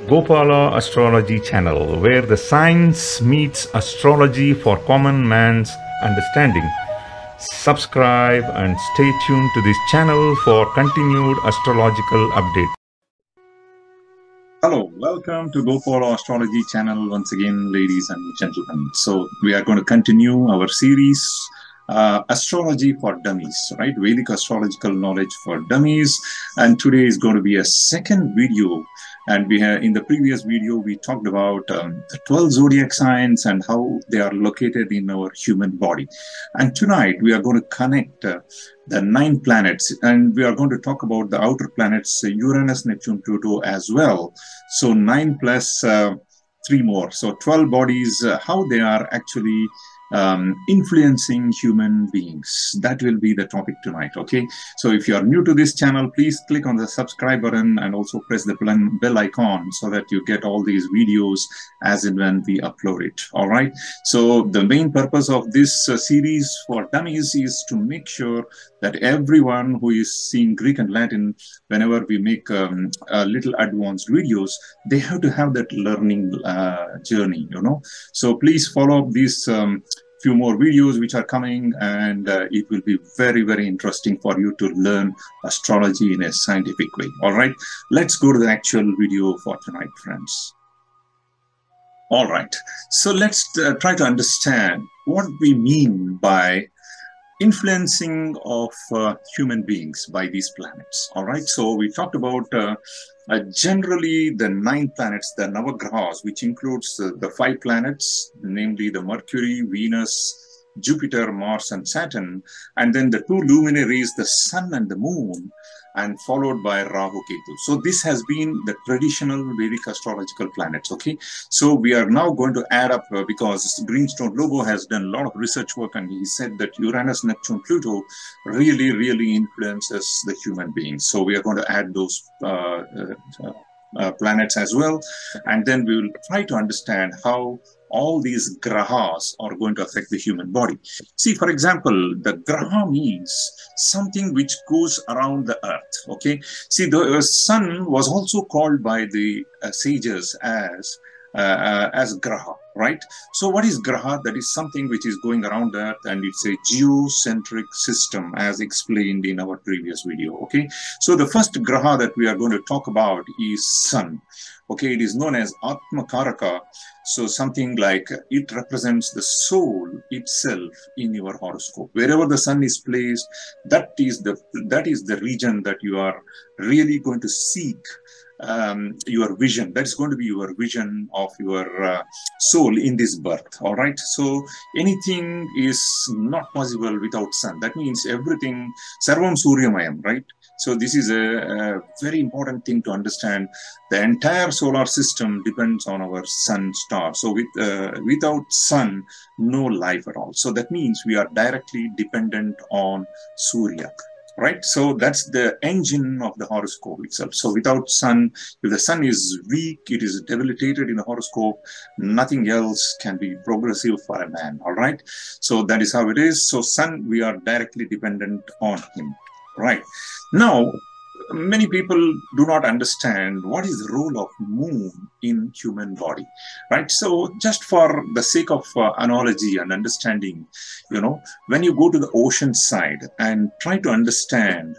Gopala Astrology channel, where the science meets astrology for common man's understanding. Subscribe and stay tuned to this channel for continued astrological updates. Hello, welcome to Gopala Astrology channel once again, ladies and gentlemen. So we are going to continue our series, Astrology for Dummies, right? Vedic astrological knowledge for dummies. And today is going to be a second video. And we have, in the previous video, we talked about the 12 zodiac signs and how they are located in our human body. And tonight we are going to connect the 9 planets, and we are going to talk about the outer planets, Uranus, Neptune, Pluto as well. So 9 plus 3 more. So 12 bodies, how they are actually influencing human beings. That will be the topic tonight. Okay, so if you are new to this channel, please click on the subscribe button and also press the bell icon so that you get all these videos as and when we upload it. All right, so the main purpose of this series for dummies is to make sure that everyone who is seeing Greek and Latin, whenever we make a little advanced videos, they have to have that learning journey, you know. So please follow up these few more videos which are coming, and it will be very, very interesting for you to learn astrology in a scientific way. All right, let's go to the actual video for tonight, friends. All right, so let's try to understand what we mean by influencing of human beings by these planets. All right, so we talked about generally the 9 planets, the Navagrahas, which includes the 5 planets, namely the Mercury, Venus, Jupiter, Mars, and Saturn, and then the 2 luminaries, the Sun and the Moon, and followed by Rahu Ketu. So this has been the traditional Vedic astrological planets. Okay, so we are now going to add up because Greenstone Lobo has done a lot of research work, and he said that Uranus, Neptune, Pluto really influences the human beings. So we are going to add those planets as well, and then we will try to understand how all these grahas are going to affect the human body. See, for example, the graha means something which goes around the earth. Okay, see, the sun was also called by the sages as graha, right? So what is graha? That is something which is going around the earth, and it's a geocentric system as explained in our previous video. Okay, so the first graha that we are going to talk about is sun. Okay, it is known as Atma Karaka. So something like it represents the soul itself in your horoscope. Wherever the sun is placed, that is the region that you are really going to seek your vision. That is going to be your vision of your soul in this birth. All right, so anything is not possible without sun. That means everything, sarvam suryamayam, right? So this is a very important thing to understand. The entire solar system depends on our sun star. So without sun, no life at all. So that means we are directly dependent on Surya. Right, so that's the engine of the horoscope itself. So without sun, if the sun is weak, it is debilitated in the horoscope, nothing else can be progressive for a man. All right, so that is how it is. So sun, we are directly dependent on him. Right, now many people do not understand what is the role of moon in human body, right? So just for the sake of analogy and understanding, you know, when you go to the ocean side and try to understand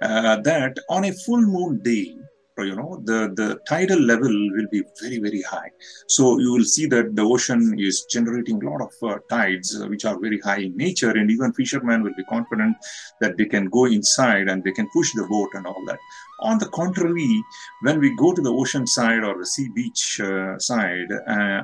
that on a full moon day, you know, the tidal level will be very high. So you will see that the ocean is generating a lot of tides which are very high in nature, and even fishermen will be confident that they can go inside and they can push the boat and all that. On the contrary, when we go to the ocean side or the sea beach side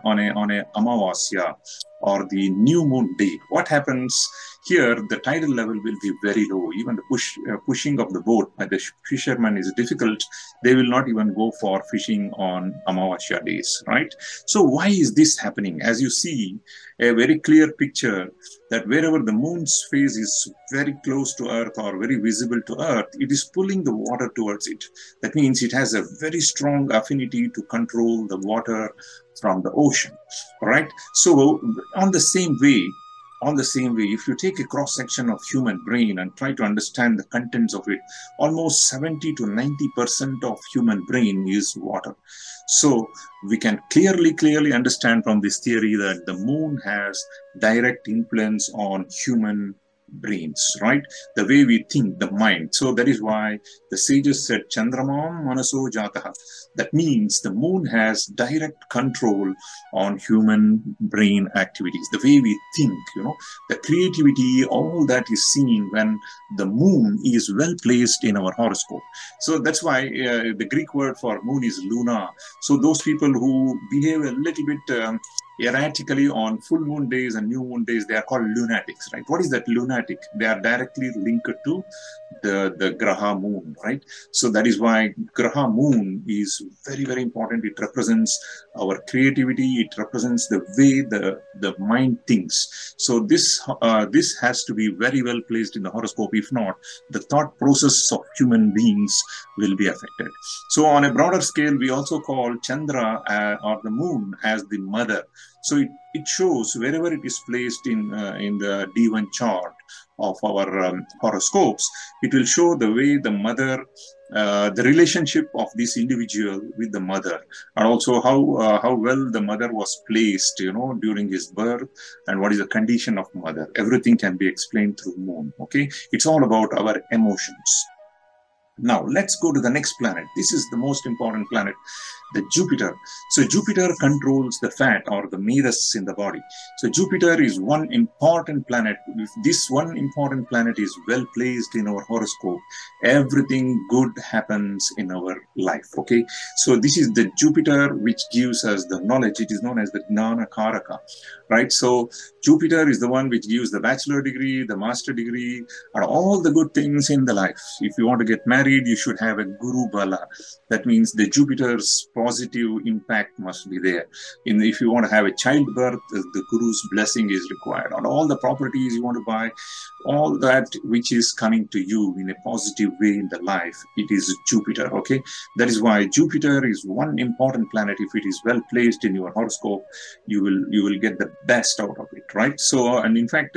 on a Amavasya or the new moon day, what happens here? The tidal level will be very low. Even the pushing of the boat by the fishermen is difficult. They will not even go for fishing on Amavasya days, right? So why is this happening? As you see, a very clear picture that wherever the moon's phase is very close to Earth or very visible to Earth, it is pulling the water towards it. That means it has a very strong affinity to control the water from the ocean, right? So on the same way, On the same way, if you take a cross section of human brain and try to understand the contents of it, almost 70 to 90% of human brain is water. So we can clearly understand from this theory that the moon has direct influence on human brains, right? The way we think, the mind. So that is why the sages said Chandramam Manaso Jataha. That means the moon has direct control on human brain activities, the way we think, the creativity, all that is seen when the moon is well placed in our horoscope. So that's why the Greek word for moon is Luna. So those people who behave a little bit erratically on full moon days and new moon days, they are called lunatics, right? What is that lunatic? They are directly linked to the Graha moon, right? So that is why Graha moon is very important. It represents our creativity. It represents the way the mind thinks. So this has to be very well placed in the horoscope. If not, the thought process of human beings will be affected. So on a broader scale, we also call Chandra or the moon as the mother. So it shows wherever it is placed in the D1 chart of our horoscopes, it will show the way the mother, the relationship of this individual with the mother, and also how well the mother was placed, during his birth, and what is the condition of mother. Everything can be explained through moon. Okay, it's all about our emotions. Now, let's go to the next planet. This is the most important planet, the Jupiter. So Jupiter controls the fat or the medas in the body. So Jupiter is one important planet. If this one important planet is well placed in our horoscope, everything good happens in our life. Okay. So this is the Jupiter which gives us the knowledge. It is known as the Gnana Karaka, right? So Jupiter is the one which gives the bachelor degree, the master degree, and all the good things in the life. If you want to get married, you should have a Guru Bala. That means the Jupiter's positive impact must be there. If you want to have a childbirth, the Guru's blessing is required. On all the properties you want to buy, all that which is coming to you in a positive way in the life, it is Jupiter. Okay, that is why Jupiter is one important planet. If it is well placed in your horoscope, you will get the best out of it, right? So, and in fact,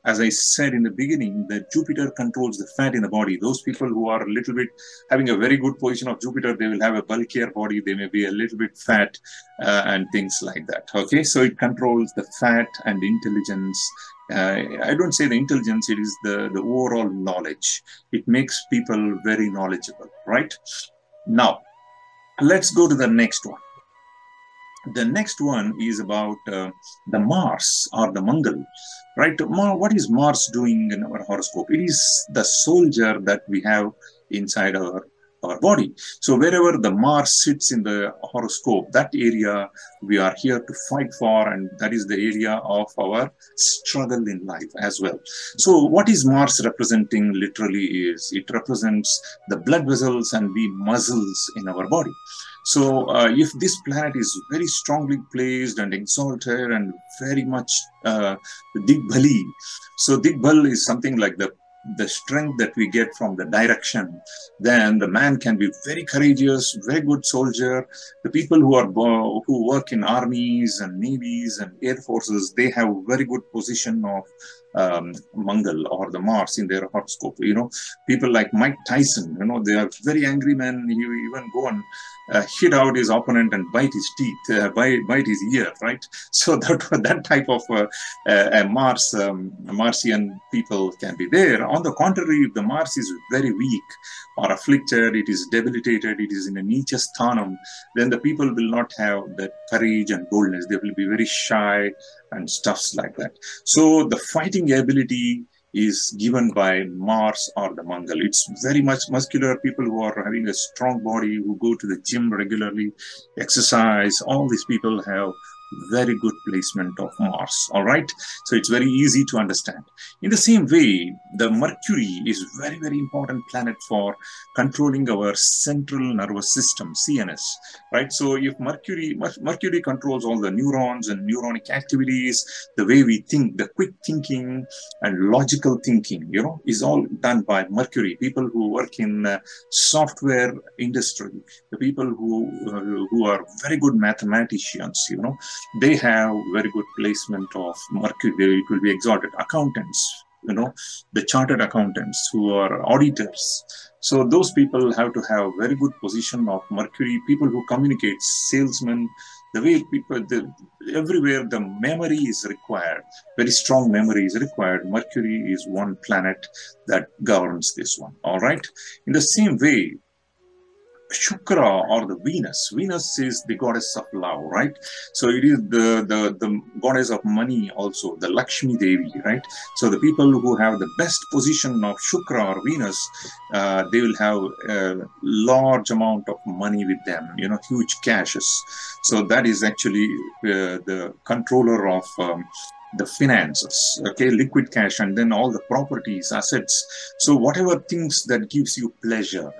as I said in the beginning, that Jupiter controls the fat in the body. Those people who are a little bit having a very good position of Jupiter, they will have a bulkier body. They may be a little bit fat and things like that. Okay, so it controls the fat and intelligence. I don't say the intelligence, it is the overall knowledge. It makes people very knowledgeable, right? Now, let's go to the next one. The next one is about the Mars or the Mangal, right? What is Mars doing in our horoscope? It is the soldier that we have inside our body. So wherever the Mars sits in the horoscope, that area we are here to fight for, and that is the area of our struggle in life as well. So what is Mars representing literally is, it represents the blood vessels and the muscles in our body. So if this planet is very strongly placed and exalted and very much Digbali, so Digbal is something like the strength that we get from the direction, then the man can be very courageous, very good soldier. The people who work in armies and navies and air forces, they have very good position of Mangal or the Mars in their horoscope. People like Mike Tyson, they are very angry men. He even go and hit out his opponent and bite his teeth, bite his ear, right? So that type of Martian people can be there. On the contrary, if the Mars is very weak or afflicted, it is debilitated, it is in a Nicha Sthanam, then the people will not have that courage and boldness. They will be very shy and stuffs like that. So the fighting ability is given by Mars or the Mangal. It's very much muscular. People who are having a strong body, who go to the gym regularly, exercise, all these people have very good placement of Mars. All right, so it's very easy to understand. In the same way, the Mercury is very important planet for controlling our central nervous system, CNS, right? So if Mercury controls all the neurons and neuronic activities, the way we think, the quick thinking and logical thinking, is all done by Mercury. People who work in software industry, the people who are very good mathematicians, they have very good placement of Mercury. It will be exalted. Accountants, the chartered accountants who are auditors. So those people have to have very good position of Mercury. People who communicate, salesmen, the way people, everywhere the memory is required, very strong memory is required. Mercury is one planet that governs this one. All right. In the same way, Shukra or the Venus. Venus is the goddess of love, right? So it is the goddess of money also, the Lakshmi Devi, right? So the people who have the best position of Shukra or Venus, they will have a large amount of money with them, huge cashes. So that is actually the controller of the finances, okay, liquid cash, and then all the properties, assets. So whatever things that gives you pleasure,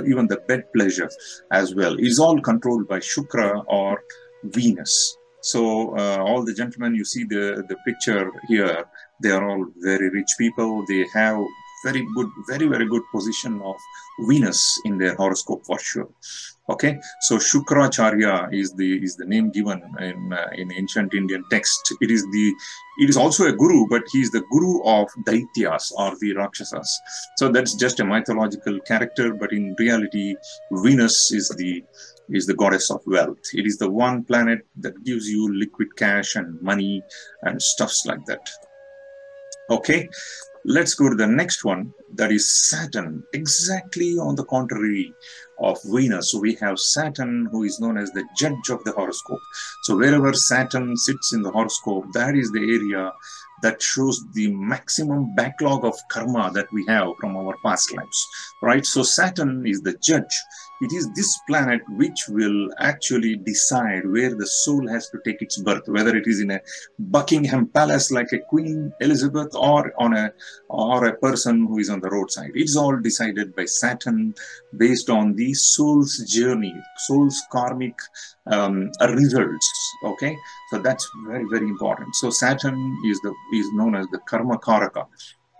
even the bed pleasure as well, is all controlled by Shukra or Venus. So all the gentlemen, you see the picture here, they are all very rich people. They have very good, very, very good position of Venus in their horoscope for sure. Okay, so Shukracharya is the name given in ancient Indian text. It is also a guru, but he is the guru of Daityas or the Rakshasas. So that's just a mythological character, but in reality, Venus is the goddess of wealth. It is the one planet that gives you liquid cash and money and stuffs like that. Okay, let's go to the next one. That is Saturn, exactly on the contrary of Venus. So we have Saturn, who is known as the judge of the horoscope. So wherever Saturn sits in the horoscope, that is the area that shows the maximum backlog of karma that we have from our past lives, right? So Saturn is the judge. It is this planet which will actually decide where the soul has to take its birth, whether it is in a Buckingham Palace like a Queen Elizabeth, or a person who is on the roadside. It's all decided by Saturn based on the soul's journey, soul's karmic results. Okay, so that's very, very important. So Saturn is known as the karma karaka.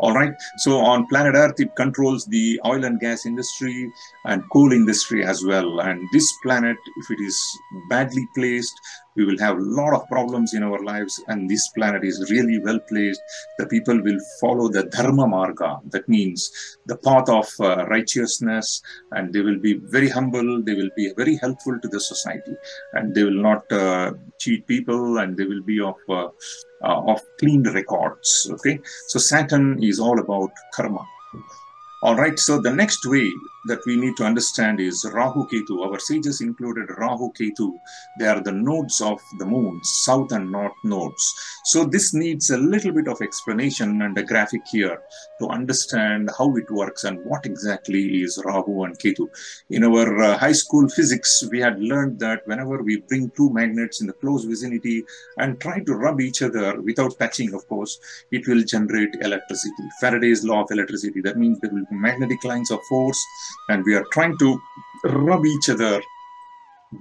All right. So on planet Earth, it controls the oil and gas industry and coal industry as well. And this planet, if it is badly placed, we will have a lot of problems in our lives. And this planet is really well placed. The people will follow the dharma marga. That means the path of righteousness, and they will be very humble. They will be very helpful to the society, and they will not cheat people, and they will be of clean records. Okay, so Saturn is all about karma. All right, so the next way that we need to understand is Rahu Ketu. Our sages included Rahu Ketu. They are the nodes of the moon, south and north nodes. So this needs a little bit of explanation and a graphic here to understand how it works and what exactly is Rahu and Ketu. In our high school physics, we had learned that whenever we bring two magnets in the close vicinity and try to rub each other without touching, of course, it will generate electricity. Faraday's law of electricity. That means there will be magnetic lines of force, and we are trying to rub each other,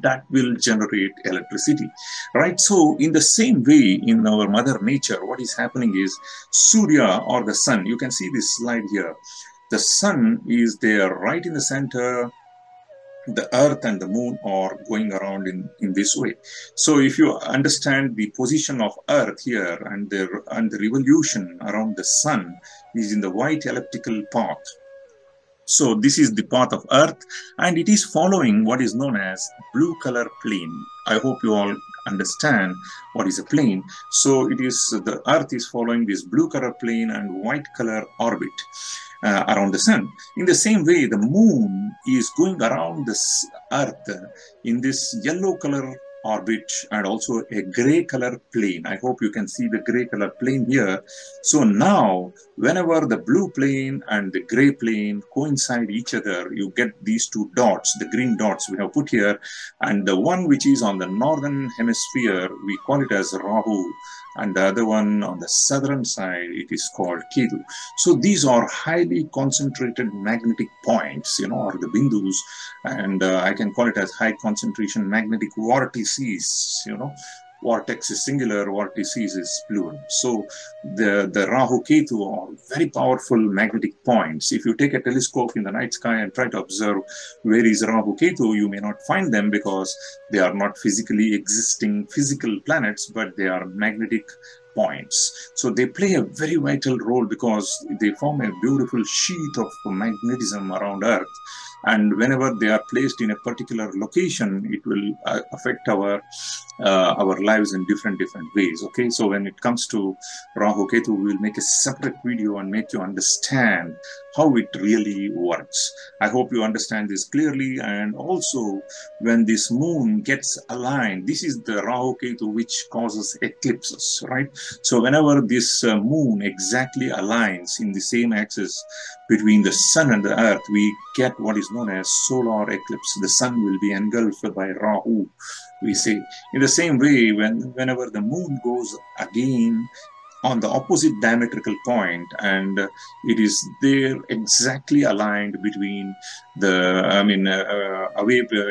that will generate electricity, right? So in the same way, in our mother nature, what is happening is Surya, or the sun, you can see this slide here, the sun is there right in the center. The earth and the moon are going around in this way. So if you understand the position of earth here, and the revolution around the sun is in the white elliptical path. So this is the path of Earth, and it is following what is known as blue color plane. I hope you all understand what is a plane. So it is, the Earth is following this blue color plane and white color orbit around the sun. In the same way, the moon is going around this Earth in this yellow color orbit and also a gray color plane. I hope you can see the gray color plane here. So now, whenever the blue plane and the gray plane coincide each other, you get these two dots, the green dots we have put here, and the one which is on the northern hemisphere, we call it as Rahu, and the other one on the southern side, it is called Ketu. So these are highly concentrated magnetic points, or the bindus, and I can call it as high concentration magnetic vortices, vortex is singular, vortices is plural. So the Rahu Ketu are very powerful magnetic points. If you take a telescope in the night sky and try to observe where is Rahu Ketu, you may not find them because they are not physically existing physical planets, but they are magnetic points. So they play a very vital role because they form a beautiful sheet of magnetism around Earth. And whenever they are placed in a particular location, it will affect our lives in different ways. Okay, so when it comes to Rahu Ketu, we will make a separate video and make you understand how it really works. I hope you understand this clearly. And also, when this moon gets aligned, this is the Rahu Ketu which causes eclipses, right? So whenever this moon exactly aligns in the same axis between the sun and the earth, we get what is known as solar eclipse. The sun will be engulfed by Rahu, we say. In the same way, whenever the moon goes again on the opposite diametrical point, and it is there exactly aligned between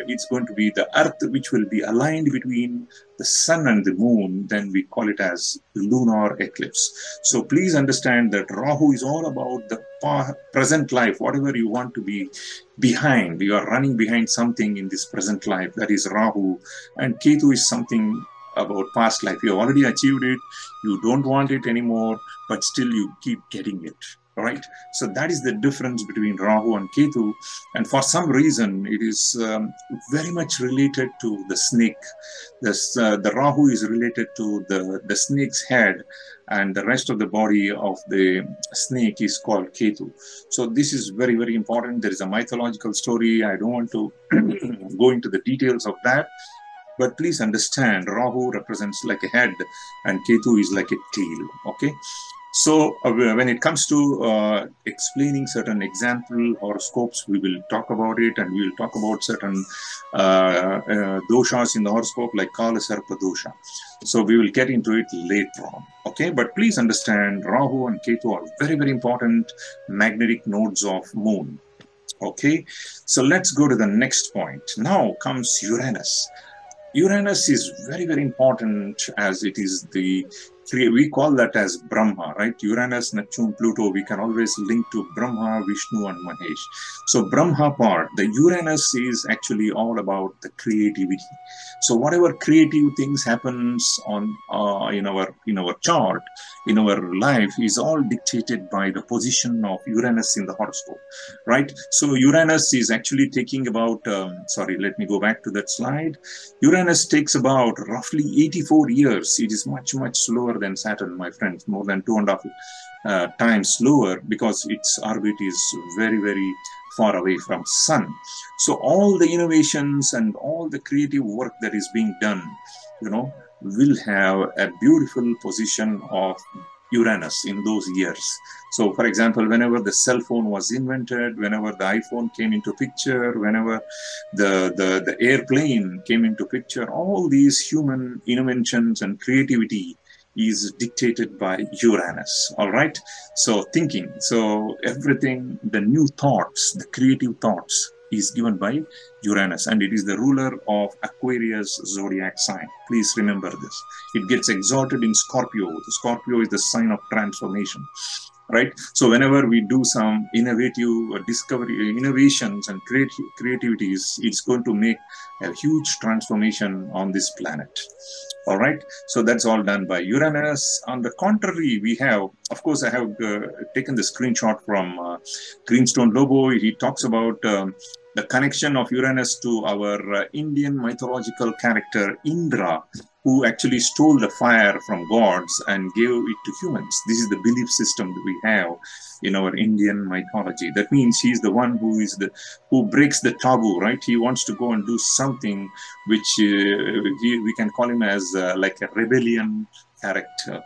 it's going to be the earth which will be aligned between the sun and the moon, then we call it as lunar eclipse. So please understand that Rahu is all about the present life, whatever you want to be behind. You are running behind something in this present life, that is Rahu, and Ketu is something about past life. You have already achieved it, you don't want it anymore, but still you keep getting it, right? So that is the difference between Rahu and Ketu. And for some reason, it is very much related to the snake. The Rahu is related to the snake's head, and the rest of the body of the snake is called Ketu. So this is very, very important. There is a mythological story. I don't want to go into the details of that. But please understand, Rahu represents like a head and Ketu is like a tail, okay? So when it comes to explaining certain example horoscopes, we will talk about it, and we will talk about certain doshas in the horoscope like Kala Sarpa dosha. So we will get into it later on, okay? But please understand, Rahu and Ketu are very, very important magnetic nodes of moon, okay? So let's go to the next point. Now comes Uranus. Uranus is very, very important, as it is we call that as Brahma, right? Uranus, Neptune, Pluto, we can always link to Brahma, Vishnu, and Mahesh. So Brahma part, the Uranus is actually all about the creativity. So whatever creative things happens in our chart, in our life, is all dictated by the position of Uranus in the horoscope, right? So Uranus is actually taking about, sorry, let me go back to that slide. Uranus takes about roughly 84 years. It is much, much slower than Saturn, my friends, more than 2.5 times slower, because its orbit is very, very far away from Sun. So all the innovations and all the creative work that is being done, will have a beautiful position of Uranus in those years. So for example, whenever the cell phone was invented, whenever the iPhone came into picture, whenever the airplane came into picture, all these human inventions and creativity is dictated by Uranus, all right? So thinking, so everything, the new thoughts, the creative thoughts is given by Uranus, and it is the ruler of Aquarius zodiac sign. Please remember this. It gets exalted in Scorpio. The Scorpio is the sign of transformation, right? So whenever we do some innovative discovery, innovations and creativities, it's going to make a huge transformation on this planet. All right, so that's all done by Uranus. On the contrary, we have, of course, I have taken the screenshot from Greenstone Lobo. He talks about the connection of Uranus to our Indian mythological character Indra, who actually stole the fire from gods and gave it to humans. This is the belief system that we have in our Indian mythology. That means he's the one who breaks the taboo, right? He wants to go and do something which we can call him as like a rebellion character,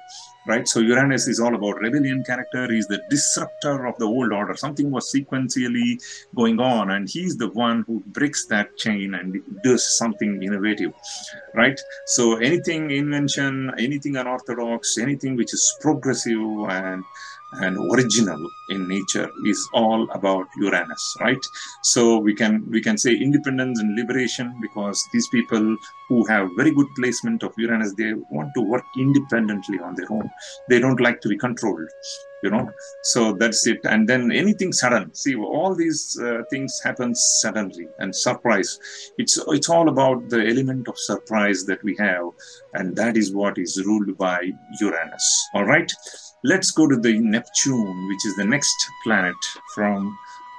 right? So Uranus is all about rebellion character. He's the disruptor of the old order. Something was sequentially going on, and he's the one who breaks that chain and does something innovative, right? So anything invention, anything unorthodox, anything which is progressive and and original in nature is all about Uranus, right? So we can say independence and liberation, because these people who have very good placement of Uranus, they want to work independently on their own. They don't like to be controlled, you know. So that's it. And then anything sudden, see, all these things happen suddenly and surprise. It's all about the element of surprise that we have, and that is what is ruled by Uranus. All right, let's go to the Neptune, which is the next planet from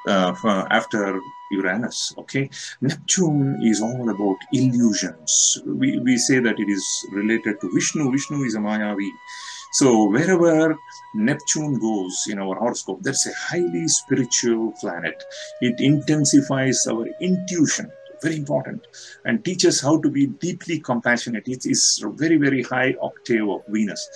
after Uranus. Okay, Neptune is all about illusions. We say that it is related to Vishnu. Vishnu is a Mayavi. So wherever Neptune goes in our horoscope, that's a highly spiritual planet. It intensifies our intuition, very important, and teaches how to be deeply compassionate. It is a very, very high octave of Venus.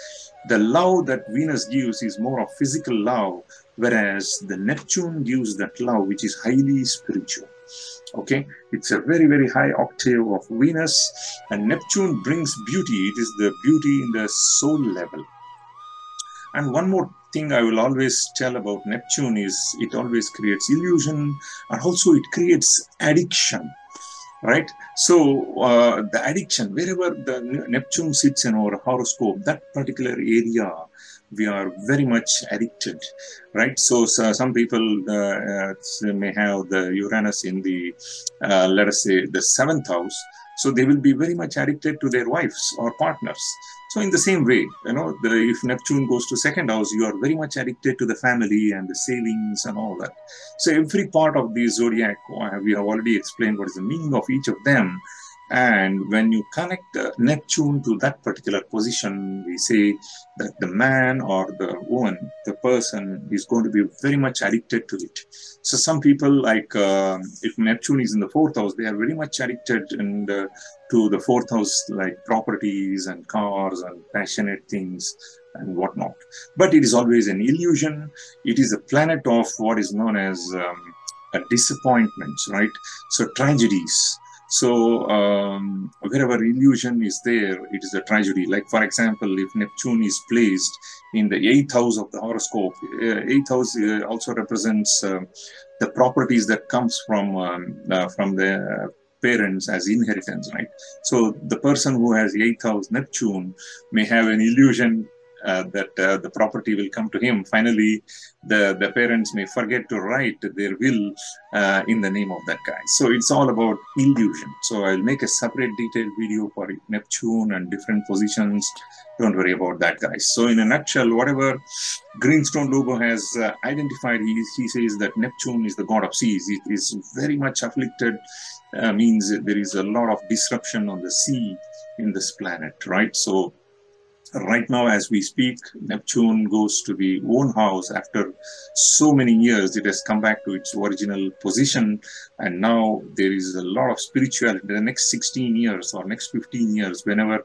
The love that Venus gives is more of physical love, whereas the Neptune gives that love which is highly spiritual. Okay, it's a very, very high octave of Venus, and Neptune brings beauty. It is the beauty in the soul level. And one more thing I will always tell about Neptune is it always creates illusion, and also it creates addiction, right? So the addiction, wherever the Neptune sits in our horoscope, that particular area, we are very much addicted, right? So some people may have the Uranus in the, let us say, the 7th house. So they will be very much addicted to their wives or partners. So in the same way, you know, if Neptune goes to 2nd house, you are very much addicted to the family and the savings and all that. So every part of the zodiac, we have already explained what is the meaning of each of them. And when you connect Neptune to that particular position, we say that the man or the woman, the person is going to be very much addicted to it. So some people, like if Neptune is in the 4th house, they are very much addicted and to the 4th house, like properties and cars and passionate things and whatnot. But it is always an illusion. It is a planet of what is known as disappointments, right? So tragedies. So wherever illusion is there, it is a tragedy. Like, for example, if Neptune is placed in the 8th house of the horoscope, 8th house also represents the properties that comes from the parents as inheritance, right? So the person who has 8th house Neptune may have an illusion that the property will come to him. Finally, the parents may forget to write their will in the name of that guy. So it's all about illusion. So I'll make a separate detailed video for Neptune and different positions. Don't worry about that, guys. So in a nutshell, whatever Greenstone Logo has identified, he says that Neptune is the god of seas. It is very much afflicted, means there is a lot of disruption on the sea in this planet, right? So right now, as we speak, Neptune goes to the own house. After so many years, it has come back to its original position, and now there is a lot of spirituality. The next 16 years or next 15 years, whenever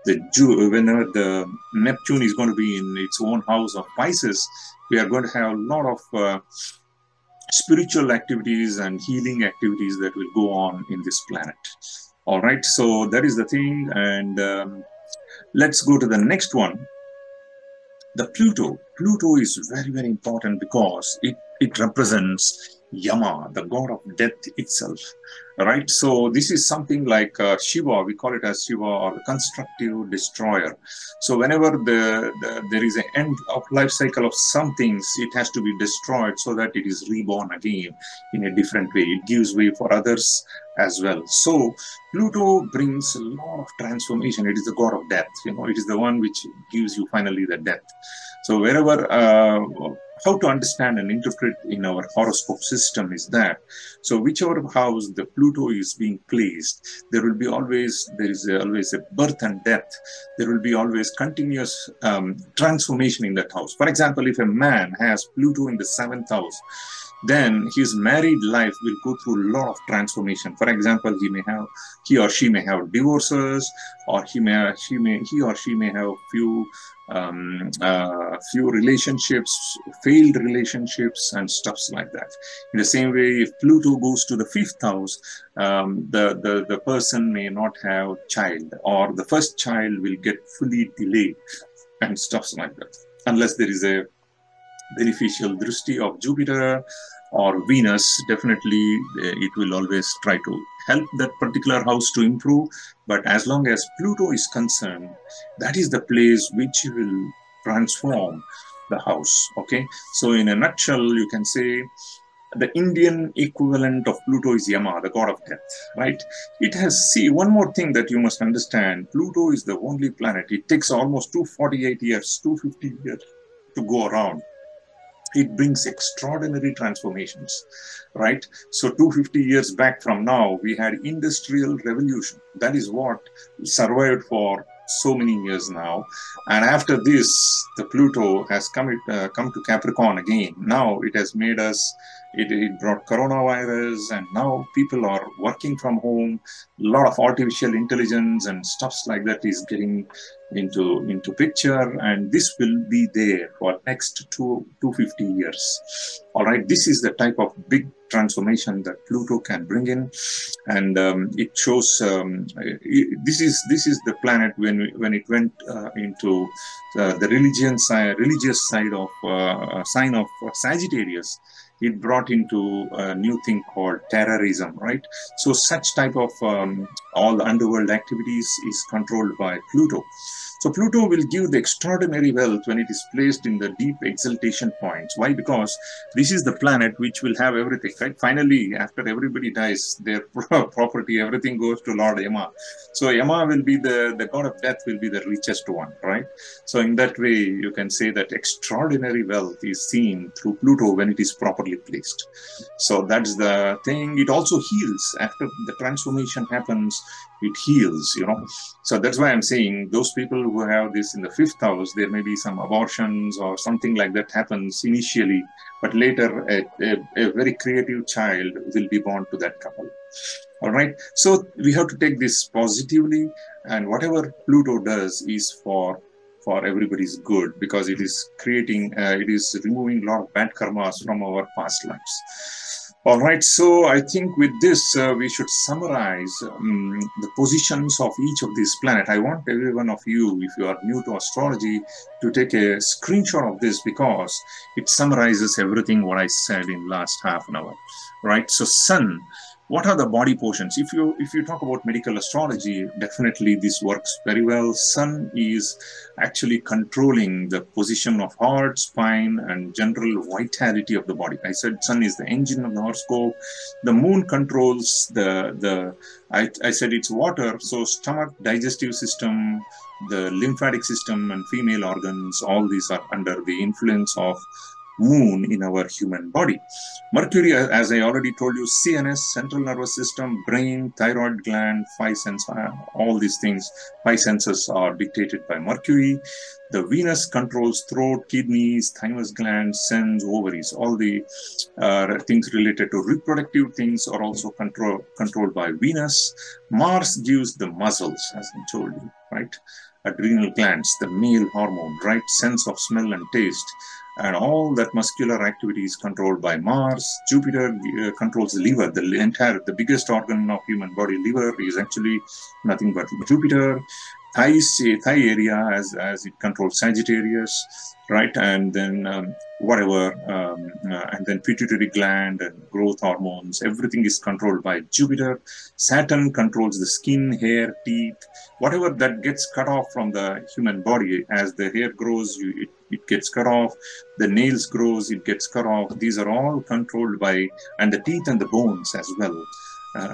the Neptune is going to be in its own house of Pisces, we are going to have a lot of spiritual activities and healing activities that will go on in this planet. All right, so that is the thing, and let's go to the next one. The Pluto. Pluto is very, very important because it represents Yama, the god of death itself, right? So this is something like Shiva, we call it as Shiva, or the constructive destroyer. So whenever there is an end of life cycle of some things, it has to be destroyed so that it is reborn again in a different way. It gives way for others as well. So Pluto brings a lot of transformation. It is the god of death. You know, it is the one which gives you finally the death. So wherever how to understand and interpret in our horoscope system is that, so whichever house the Pluto is being placed, there is always a birth and death. There will be always continuous transformation in that house. For example, if a man has Pluto in the 7th house, then his married life will go through a lot of transformation. For example, he or she may have divorces, or he or she may have few relationships, failed relationships, and stuffs like that. In the same way, if Pluto goes to the 5th house, the person may not have child, or the first child will get fully delayed, and stuffs like that, unless there is a beneficial drishti of Jupiter or Venus, definitely it will always try to help that particular house to improve. But as long as Pluto is concerned, that is the place which will transform the house. Okay, so in a nutshell, you can say the Indian equivalent of Pluto is Yama, the god of death, right? It has, see, one more thing that you must understand, Pluto is the only planet. It takes almost 248 years, 250 years to go around. It brings extraordinary transformations, right? So 250 years back from now, we had industrial revolution. That is what survived for so many years now. And after this, the Pluto has come to Capricorn again. Now it has made us, it brought coronavirus, and now people are working from home. A lot of artificial intelligence and stuffs like that is getting into picture, and this will be there for next 250 years. All right, this is the type of big transformation that Pluto can bring in, and it shows this is the planet when it went into the religious side of sign of Sagittarius. It brought into a new thing called terrorism, right? So such type of all the underworld activities is controlled by Pluto. So Pluto will give the extraordinary wealth when it is placed in the deep exaltation points. Why? Because this is the planet which will have everything, right? Finally, after everybody dies, their property, everything goes to Lord Yama. So Yama will be the god of death, will be the richest one, right? So in that way, you can say that extraordinary wealth is seen through Pluto when it is properly placed. So that's the thing. It also heals. After the transformation happens, it heals, you know. So that's why I'm saying those people who have this in the 5th house, there may be some abortions or something like that happens initially, but later a very creative child will be born to that couple. All right. So we have to take this positively, and whatever Pluto does is for everybody's good, because it is creating, it is removing a lot of bad karmas from our past lives. All right, so I think with this, we should summarize the positions of each of these planets. I want every one of you, if you are new to astrology, to take a screenshot of this, because it summarizes everything what I said in last half an hour, right? So Sun, what are the body portions? If you talk about medical astrology, definitely this works very well. Sun is actually controlling the position of heart, spine, and general vitality of the body. I said Sun is the engine of the horoscope. The Moon controls I said it's water, so stomach, digestive system, the lymphatic system, and female organs, all these are under the influence of Moon in our human body. Mercury, as I already told you, CNS, central nervous system, brain, thyroid gland, 5 senses, all these things, 5 senses are dictated by Mercury. The Venus controls throat, kidneys, thymus glands, sense, ovaries. All the things related to reproductive things are also controlled by Venus. Mars gives the muscles, as I told you, right? Adrenal glands, the male hormone, right? Sense of smell and taste. And all that muscular activity is controlled by Mars. Jupiter controls the liver, the biggest organ of human body. Liver is actually nothing but Jupiter. Thigh area as it controls Sagittarius, right? And then and then pituitary gland and growth hormones, everything is controlled by Jupiter. Saturn controls the skin, hair, teeth, whatever that gets cut off from the human body. As the hair grows, it gets cut off. The nails grows, it gets cut off. These are all controlled by, and the teeth and the bones as well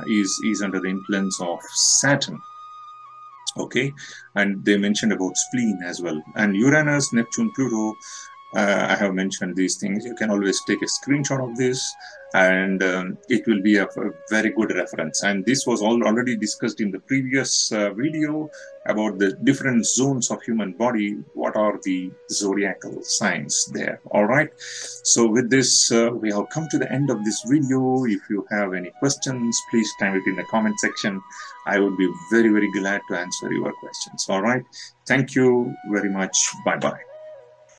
is under the influence of Saturn. Okay, and they mentioned about spleen as well. And Uranus, Neptune, Pluto, I have mentioned these things. You can always take a screenshot of this, and it will be a very good reference. And this was already discussed in the previous video about the different zones of human body. What are the zodiacal signs there? All right. So with this, we have come to the end of this video. If you have any questions, please type it in the comment section. I would be very, very glad to answer your questions. All right. Thank you very much. Bye-bye.